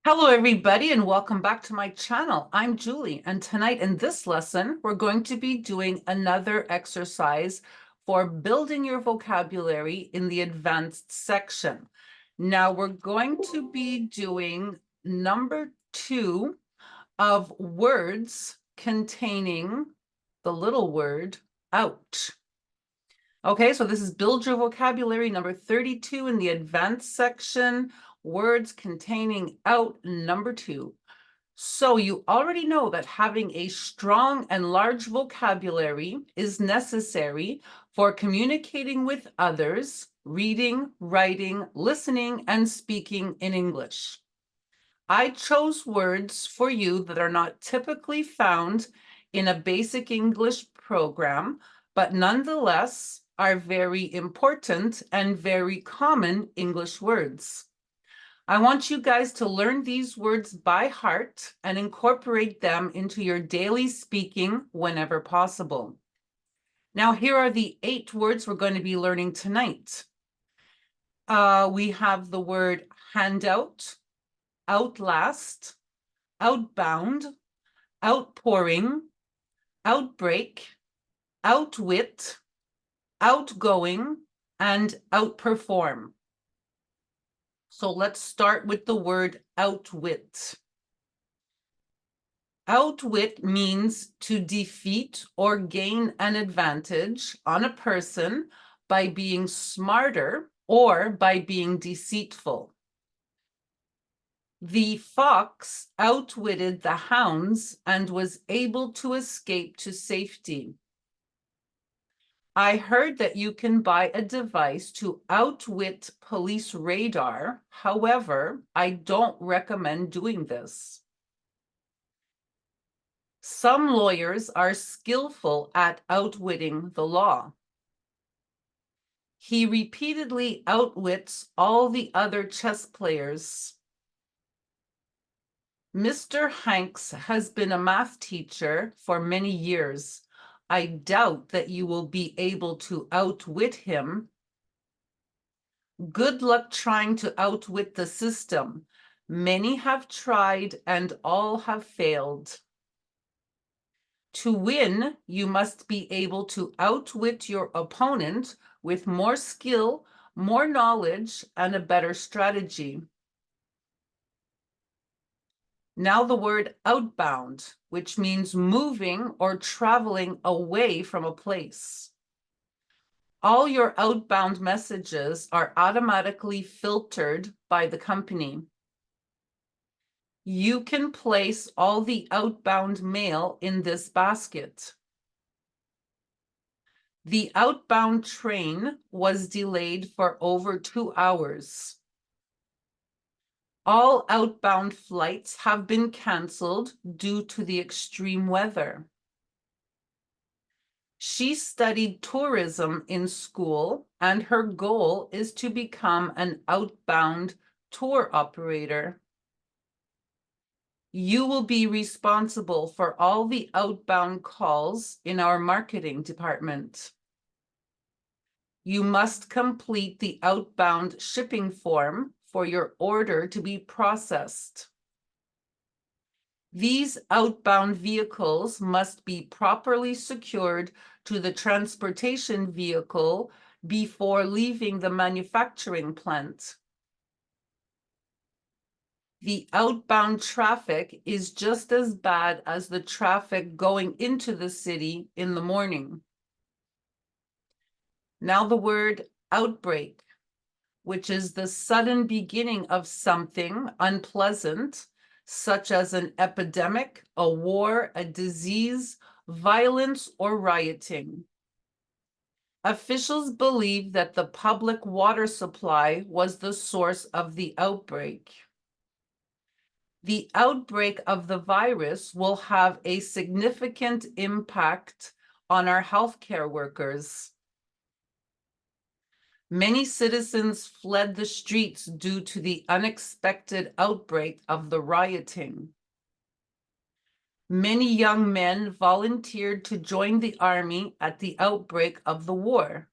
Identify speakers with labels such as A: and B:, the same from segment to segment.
A: Hello, everybody, and welcome back to my channel. I'm Julie, and tonight in this lesson, we're going to be doing another exercise for building your vocabulary in the advanced section. Now, we're going to be doing number 2 of words containing the little word out. Okay, so this is Build Your Vocabulary number 32 in the advanced section, words containing out number 2. So you already know that having a strong and large vocabulary is necessary for communicating with others, reading, writing, listening, and speaking in English. I chose words for you that are not typically found in a basic English program, but nonetheless are very important and very common English words. I want you guys to learn these words by heart and incorporate them into your daily speaking whenever possible. Now, here are the 8 words we're going to be learning tonight. We have the word handout, outlast, outbound, outpouring, outbreak, outwit, outgoing, and outperform. So let's start with the word outwit. Outwit means to defeat or gain an advantage on a person by being smarter or by being deceitful. The fox outwitted the hounds and was able to escape to safety. I heard that you can buy a device to outwit police radar. However, I don't recommend doing this. Some lawyers are skillful at outwitting the law. He repeatedly outwits all the other chess players. Mr. Hanks has been a math teacher for many years. I doubt that you will be able to outwit him. Good luck trying to outwit the system. Many have tried and all have failed. To win, you must be able to outwit your opponent with more skill, more knowledge, and a better strategy. Now the word outbound, which means moving or traveling away from a place. All your outbound messages are automatically filtered by the company. You can place all the outbound mail in this basket. The outbound train was delayed for over 2 hours. All outbound flights have been canceled due to the extreme weather. She studied tourism in school, and her goal is to become an outbound tour operator. You will be responsible for all the outbound calls in our marketing department. You must complete the outbound shipping form for your order to be processed. These outbound vehicles must be properly secured to the transportation vehicle before leaving the manufacturing plant. The outbound traffic is just as bad as the traffic going into the city in the morning. Now the word outbreak, which is the sudden beginning of something unpleasant, such as an epidemic, a war, a disease, violence, or rioting. Officials believe that the public water supply was the source of the outbreak. The outbreak of the virus will have a significant impact on our healthcare workers. Many citizens fled the streets due to the unexpected outbreak of the rioting. Many young men volunteered to join the army at the outbreak of the war.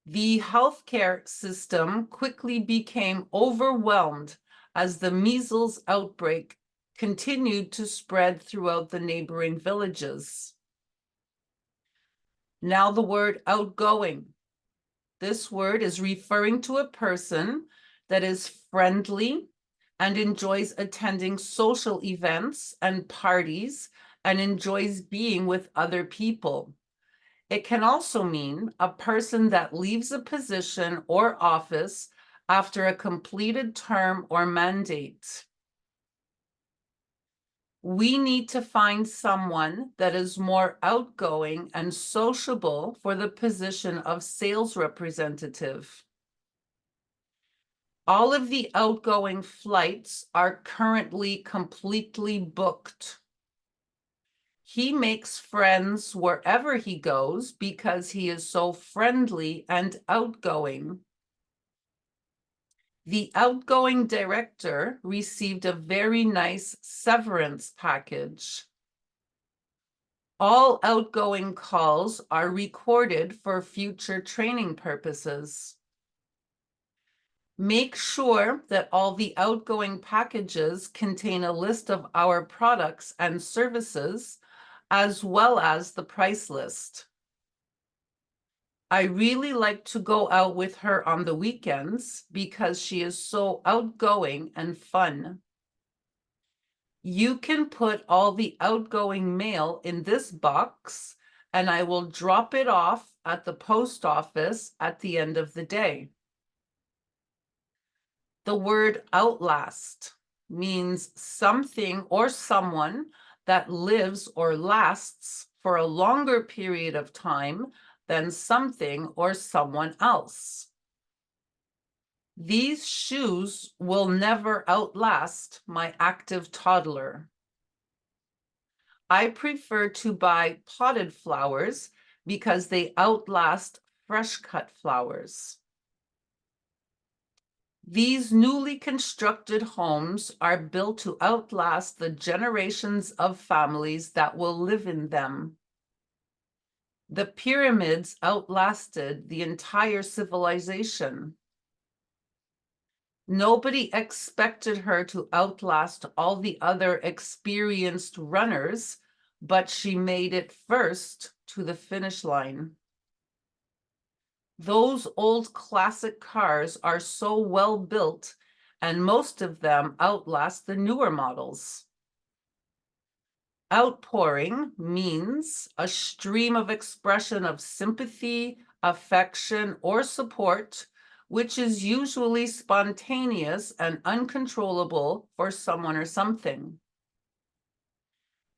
A: The healthcare system quickly became overwhelmed as the measles outbreak continued to spread throughout the neighboring villages. Now the word outgoing. This word is referring to a person that is friendly and enjoys attending social events and parties and enjoys being with other people. It can also mean a person that leaves a position or office after a completed term or mandate. We need to find someone that is more outgoing and sociable for the position of sales representative. All of the outgoing flights are currently completely booked. He makes friends wherever he goes because he is so friendly and outgoing. The outgoing director received a very nice severance package. All outgoing calls are recorded for future training purposes. Make sure that all the outgoing packages contain a list of our products and services, as well as the price list. I really like to go out with her on the weekends because she is so outgoing and fun. You can put all the outgoing mail in this box, and I will drop it off at the post office at the end of the day. The word outlast means something or someone that lives or lasts for a longer period of time than something or someone else. These shoes will never outlast my active toddler. I prefer to buy potted flowers because they outlast fresh cut flowers. These newly constructed homes are built to outlast the generations of families that will live in them. The pyramids outlasted the entire civilization. Nobody expected her to outlast all the other experienced runners, but she made it first to the finish line. Those old classic cars are so well built, and most of them outlast the newer models. Outpouring means a stream of expression of sympathy, affection, or support, which is usually spontaneous and uncontrollable for someone or something.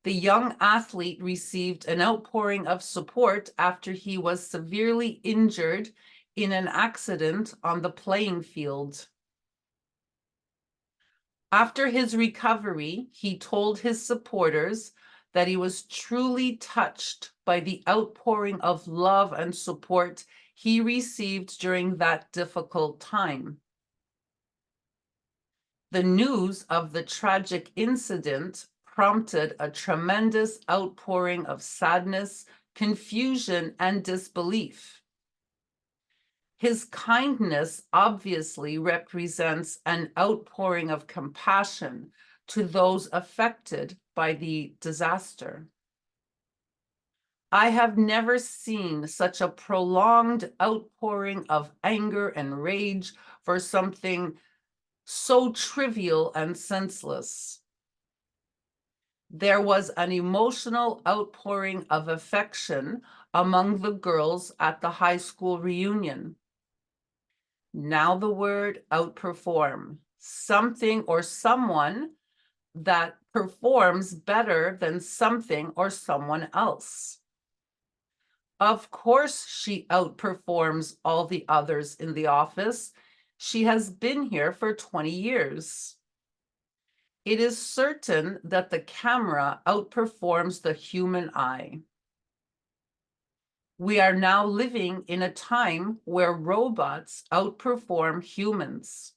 A: The young athlete received an outpouring of support after he was severely injured in an accident on the playing field. After his recovery, he told his supporters that he was truly touched by the outpouring of love and support he received during that difficult time. The news of the tragic incident prompted a tremendous outpouring of sadness, confusion, and disbelief. His kindness obviously represents an outpouring of compassion to those affected by the disaster. I have never seen such a prolonged outpouring of anger and rage for something so trivial and senseless. There was an emotional outpouring of affection among the girls at the high school reunion. Now the word outperform, something or someone that performs better than something or someone else. Of course, she outperforms all the others in the office. She has been here for 20 years. It is certain that the camera outperforms the human eye. We are now living in a time where robots outperform humans.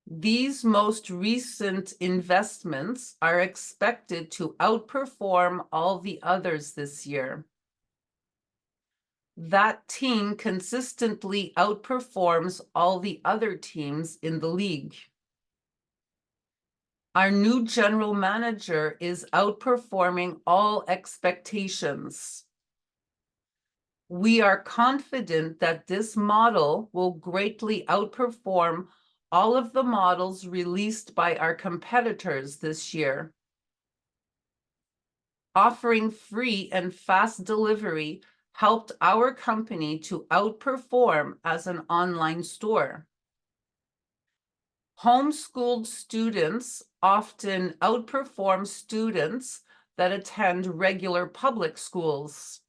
A: These most recent investments are expected to outperform all the others this year. That team consistently outperforms all the other teams in the league. Our new general manager is outperforming all expectations. We are confident that this model will greatly outperform all of the models released by our competitors this year. Offering free and fast delivery helped our company to outperform as an online store. Homeschooled students often outperform students that attend regular public schools.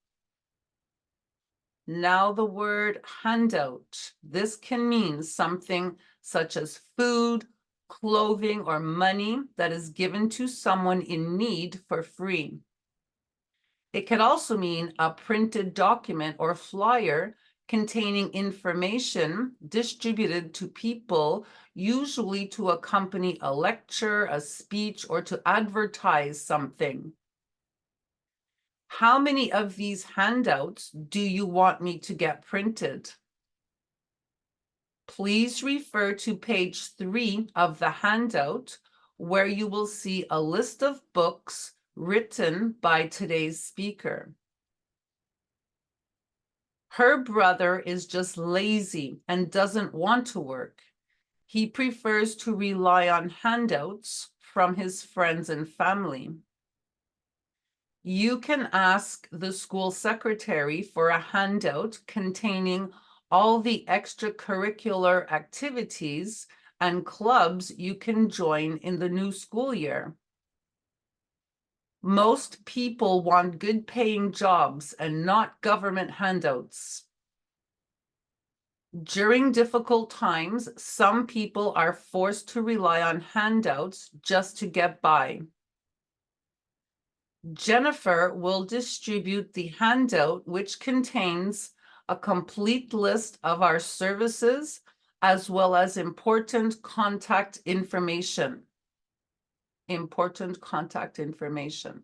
A: Now the word handout. This can mean something such as food, clothing, or money that is given to someone in need for free. It could also mean a printed document or flyer containing information distributed to people, usually to accompany a lecture, a speech, or to advertise something. How many of these handouts do you want me to get printed? Please refer to page 3 of the handout, where you will see a list of books written by today's speaker. Her brother is just lazy and doesn't want to work. He prefers to rely on handouts from his friends and family. You can ask the school secretary for a handout containing all the extracurricular activities and clubs you can join in the new school year. Most people want good paying jobs and not government handouts. During difficult times, some people are forced to rely on handouts just to get by. Jennifer will distribute the handout, which contains a complete list of our services as well as important contact information. Important contact information.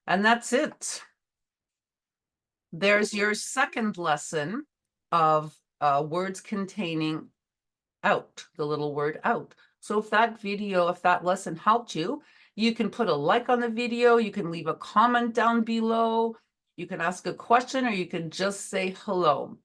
A: And that's it. There's your second lesson of words containing out, the little word out. So if that lesson helped you, you can put a like on the video, you can leave a comment down below, you can ask a question, or you can just say hello.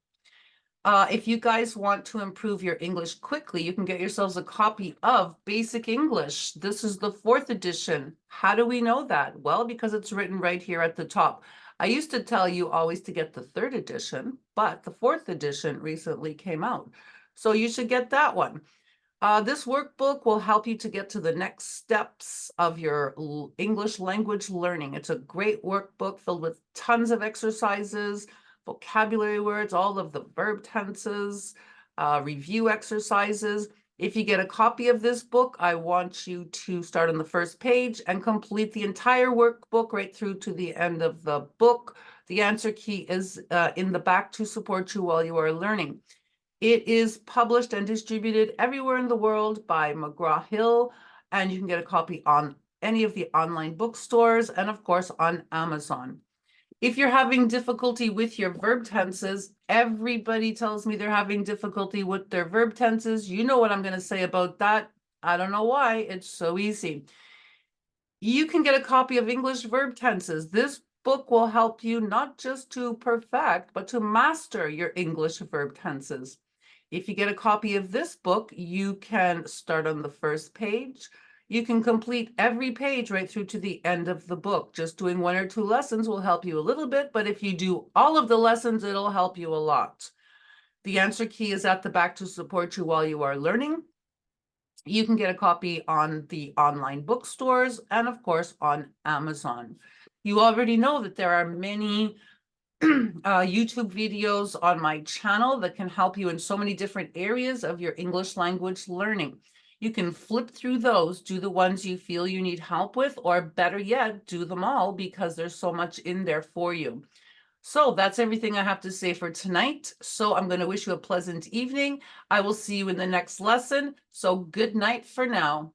A: If you guys want to improve your English quickly, you can get yourselves a copy of Basic English. This is the 4th edition. How do we know that? Well, because it's written right here at the top. I used to tell you always to get the 3rd edition, but the 4th edition recently came out. So you should get that one. This workbook will help you to get to the next steps of your English language learning. It's a great workbook filled with tons of exercises, vocabulary words, all of the verb tenses, review exercises. If you get a copy of this book, I want you to start on the first page and complete the entire workbook right through to the end of the book. The answer key is in the back to support you while you are learning. It is published and distributed everywhere in the world by McGraw-Hill, and you can get a copy on any of the online bookstores and, of course, on Amazon. If you're having difficulty with your verb tenses, everybody tells me they're having difficulty with their verb tenses. You know what I'm going to say about that. I don't know why. It's so easy. You can get a copy of English verb tenses. This book will help you not just to perfect, but to master your English verb tenses. If you get a copy of this book, you can start on the first page. You can complete every page right through to the end of the book. Just doing 1 or 2 lessons will help you a little bit, but if you do all of the lessons, it'll help you a lot. The answer key is at the back to support you while you are learning. You can get a copy on the online bookstores and, of course, on Amazon. You already know that there are many YouTube videos on my channel that can help you in so many different areas of your English language learning. You can flip through those, do the ones you feel you need help with, or better yet, do them all because there's so much in there for you. So that's everything I have to say for tonight. So I'm going to wish you a pleasant evening. I will see you in the next lesson. So good night for now.